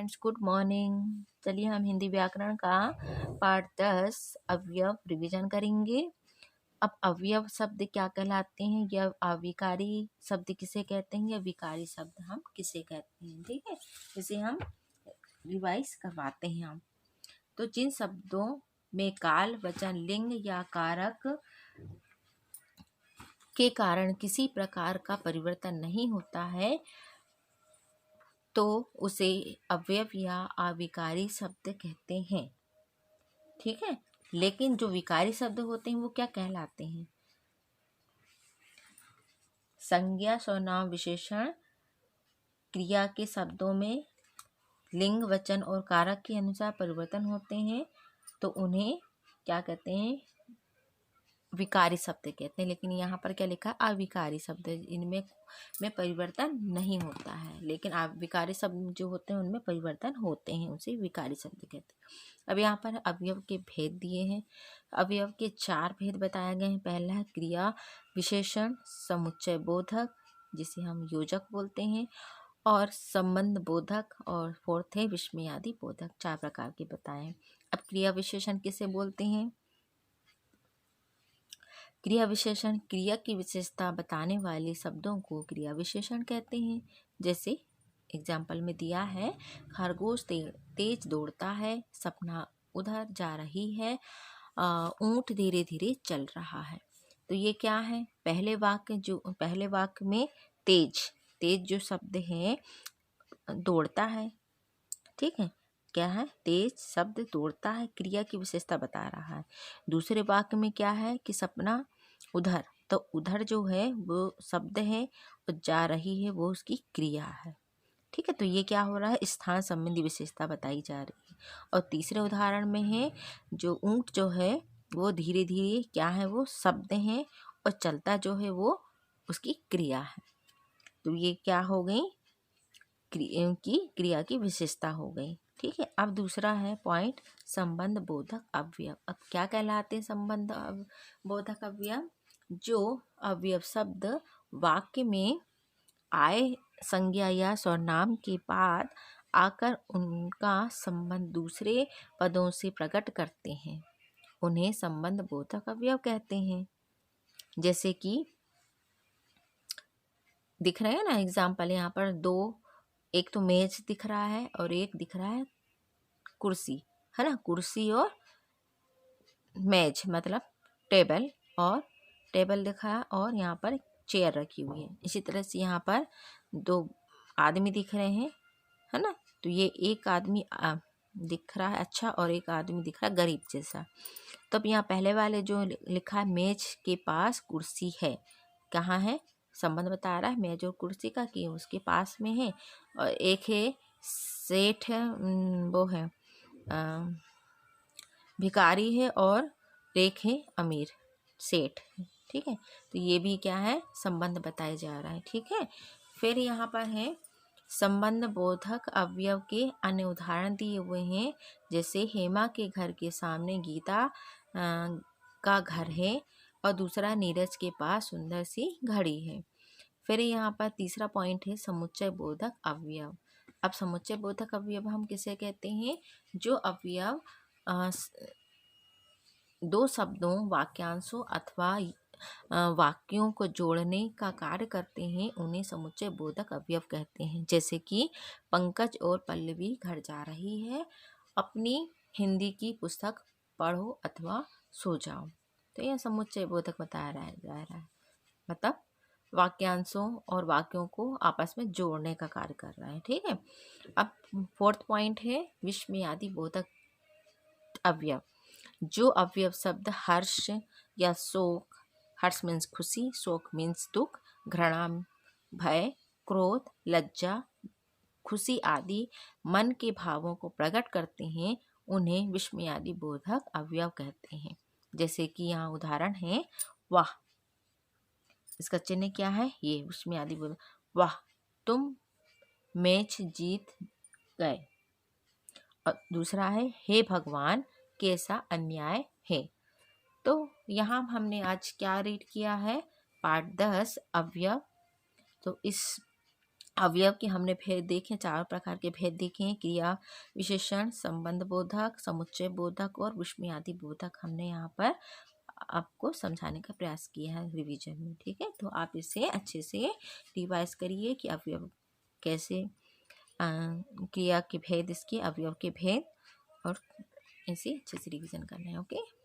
Students, good morning. चलिए हम हिंदी व्याकरण का पाठ 10 अवयव रिवीजन करेंगे। अब अवयव शब्द क्या कहलाते हैं या अविकारी शब्द किसे कहते हैं या विकारी शब्द हम किसे कहते हैं, ठीक है। इसे हम रिवाइज करवाते हैं हम। तो जिन शब्दों में काल, वचन, लिंग या कारक के कारण किसी प्रकार का परिवर्तन नहीं होता है तो उसे अवयव या अविकारी शब्द कहते हैं, ठीक है। लेकिन जो विकारी शब्द होते हैं वो क्या कहलाते हैं? संज्ञा, सर्वनाम, विशेषण, क्रिया के शब्दों में लिंग, वचन और कारक के अनुसार परिवर्तन होते हैं तो उन्हें क्या कहते हैं? विकारी शब्द कहते हैं। लेकिन यहाँ पर क्या लिखा है? अविकारी शब्द। इनमें परिवर्तन नहीं होता है, लेकिन विकारी शब्द जो होते हैं उनमें परिवर्तन होते हैं, उसे विकारी शब्द कहते हैं। अब यहाँ पर अवयव के भेद दिए हैं। अवयव के 4 भेद बताए गए हैं। पहला है क्रिया विशेषण, समुच्चय बोधक जिसे हम योजक बोलते हैं, और संबंध बोधक, और फोर्थ है विस्मयादि बोधक। 4 प्रकार के बताए हैं। अब क्रिया विशेषण किसे बोलते हैं? क्रिया विशेषण क्रिया की विशेषता बताने वाले शब्दों को क्रिया विशेषण कहते हैं। जैसे एग्जाम्पल में दिया है, खरगोश तेज दौड़ता है, सपना उधर जा रही है, ऊंट धीरे धीरे चल रहा है। तो ये क्या है? पहले वाक्य में तेज जो शब्द है दौड़ता है, ठीक है। क्या है? तेज शब्द दौड़ता है, क्रिया की विशेषता बता रहा है। दूसरे वाक्य में क्या है कि सपना उधर, तो उधर जो है वो शब्द है और जा रही है वो उसकी क्रिया है, ठीक है। तो ये क्या हो रहा है? स्थान संबंधी विशेषता बताई जा रही है। और तीसरे उदाहरण में है जो ऊंट जो है वो धीरे धीरे क्या है? वो शब्द है, और चलता जो है वो उसकी क्रिया है। तो ये क्या हो गई? क्रिया की विशेषता हो गई, ठीक है। अब दूसरा है पॉइंट संबंध बोधक अवयव। अब क्या कहलाते हैं संबंध बोधक अवयव? जो अवयव शब्द वाक्य में आए संज्ञा या सर्वनाम के बाद आकर उनका संबंध दूसरे पदों से प्रकट करते हैं, उन्हें संबंध बोधक अवयव कहते हैं। जैसे कि दिख रहे हैं ना एग्जाम्पल यहाँ पर दो, एक तो मेज दिख रहा है और एक दिख रहा है कुर्सी, है ना। कुर्सी और मेज मतलब टेबल, और टेबल दिखा है और यहाँ पर चेयर रखी हुई है। इसी तरह से यहाँ पर 2 आदमी दिख रहे हैं, है ना। तो ये एक आदमी दिख रहा है अच्छा, और एक आदमी दिख रहा है गरीब जैसा। तब यहाँ पहले वाले जो लिखा है मेज के पास कुर्सी है, कहाँ है? संबंध बता रहा है मेज और कुर्सी का कि उसके पास में है। और एक है सेठ, वो है भिखारी है, और एक है अमीर सेठ, ठीक है। तो ये भी क्या है? संबंध बताया जा रहा है, ठीक है। फिर यहाँ पर है संबंध बोधक अवयव के अन्य उदाहरण दिए हुए हैं। जैसे हेमा के घर के सामने गीता का घर है, और दूसरा नीरज के पास सुंदर सी घड़ी है। फिर यहाँ पर तीसरा पॉइंट है समुच्चय बोधक अवयव। अब समुच्चय बोधक अवयव हम किसे कहते हैं? जो अवयव 2 शब्दों, वाक्यांशों अथवा वाक्यों को जोड़ने का कार्य करते हैं, उन्हें समुच्चय बोधक अवयव कहते हैं। जैसे कि पंकज और पल्लवी घर जा रही है, अपनी हिंदी की पुस्तक पढ़ो अथवा सो जाओ। तो यह समुच्चय बोधक बताया जा रहा है, मतलब वाक्यांशों और वाक्यों को आपस में जोड़ने का कार्य कर रहा है, ठीक है। अब 4th पॉइंट है विस्मयादि बोधक अवयव। जो अवयव शब्द हर्ष या शोक, हर्ष मीन्स खुशी, शोक मीन्स दुख, घृणा, भय, क्रोध, लज्जा, खुशी आदि मन के भावों को प्रकट करते हैं, उन्हें विस्मयादि बोधक अवयव कहते हैं। जैसे कि यहाँ उदाहरण है वाह, इसका चिन्ह क्या है? ये विस्मयादि बोधक। वाह तुम मैच जीत गए। और दूसरा है हे भगवान कैसा अन्याय है। तो यहाँ हमने आज क्या रीड किया है? पाठ 10 अवयव। तो इस अवयव के हमने भेद देखे, 4 प्रकार के भेद देखे हैं। क्रिया विशेषण, संबंध बोधक, समुच्चय बोधक और विस्मयादि बोधक हमने यहाँ पर आपको समझाने का प्रयास किया है रिवीजन में। ठीक है, तो आप इसे अच्छे से रिवाइज करिए कि अवयव कैसे, क्रिया के भेद, इसके अवयव के भेद, और इसे अच्छे से रिवीजन करना है। ओके।